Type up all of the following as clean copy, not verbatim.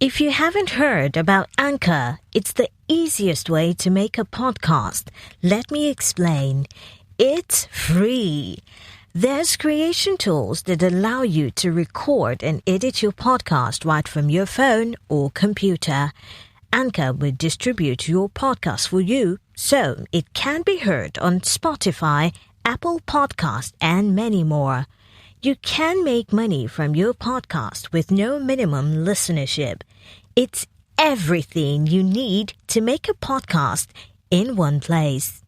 If you haven't heard about Anchor, it's the easiest way to make a podcast. Let me explain. It's free. There's creation tools that allow you to record and edit your podcast right from your phone or computer. Anchor will distribute your podcast for you so it can be heard on Spotify, Apple Podcast, and many more. You can make money from your podcast with no minimum listenership. It's everything you need to make a podcast in one place.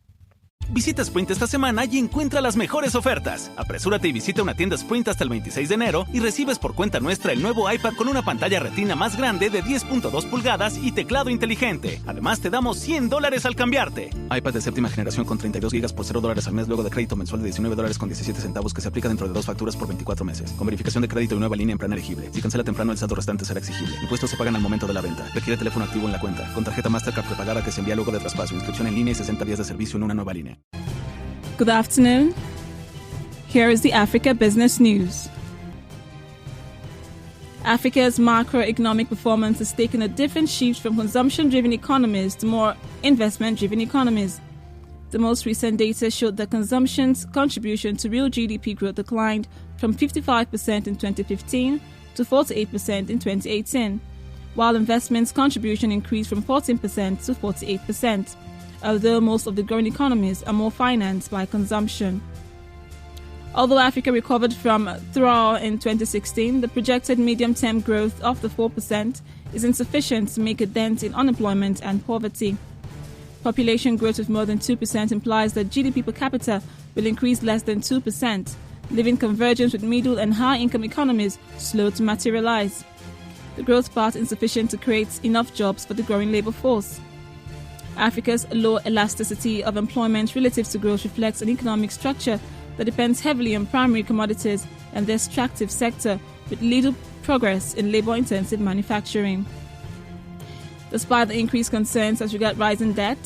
Visita Sprint esta semana y encuentra las mejores ofertas. Apresúrate y visita una tienda Sprint hasta el 26 de enero y recibes por cuenta nuestra el nuevo iPad con una pantalla retina más grande de 10.2 pulgadas y teclado inteligente. Además, te damos $100 al cambiarte. iPad de séptima generación con 32 GB por $0 al mes luego de crédito mensual de $19.17 que se aplica dentro de 2 facturas por 24 meses. Con verificación de crédito y nueva línea en plan elegible. Si cancela temprano, el saldo restante será exigible. Impuestos se pagan al momento de la venta. Requiere teléfono activo en la cuenta. Con tarjeta Mastercard prepagada que se envía luego de traspaso. Inscripción en línea y 60 días de servicio en una nueva línea. Good afternoon. Here is the Africa Business News. Africa's macroeconomic performance has taken a different shift from consumption-driven economies to more investment-driven economies. The most recent data showed that consumption's contribution to real GDP growth declined from 55% in 2015 to 48% in 2018, while investment's contribution increased from 14% to 48%. Although most of the growing economies are more financed by consumption. Although Africa recovered from thaw in 2016, the projected medium-term growth of the 4% is insufficient to make a dent in unemployment and poverty. Population growth of more than 2% implies that GDP per capita will increase less than 2%, leaving convergence with middle and high-income economies slow to materialize. The growth path insufficient to create enough jobs for the growing labor force. Africa's low elasticity of employment relative to growth reflects an economic structure that depends heavily on primary commodities and the extractive sector, with little progress in labor-intensive manufacturing. Despite the increased concerns as regards rising debt,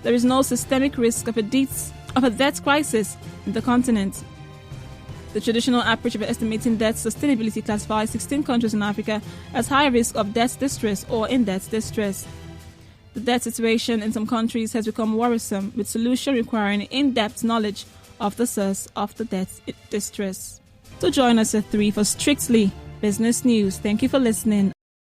there is no systemic risk of a debt crisis in the continent. The traditional approach of estimating debt sustainability classifies 16 countries in Africa as high risk of debt distress or in debt distress. The debt situation in some countries has become worrisome, with solution requiring in-depth knowledge of the source of the debt distress. So join us at 3 for Strictly Business News. Thank you for listening.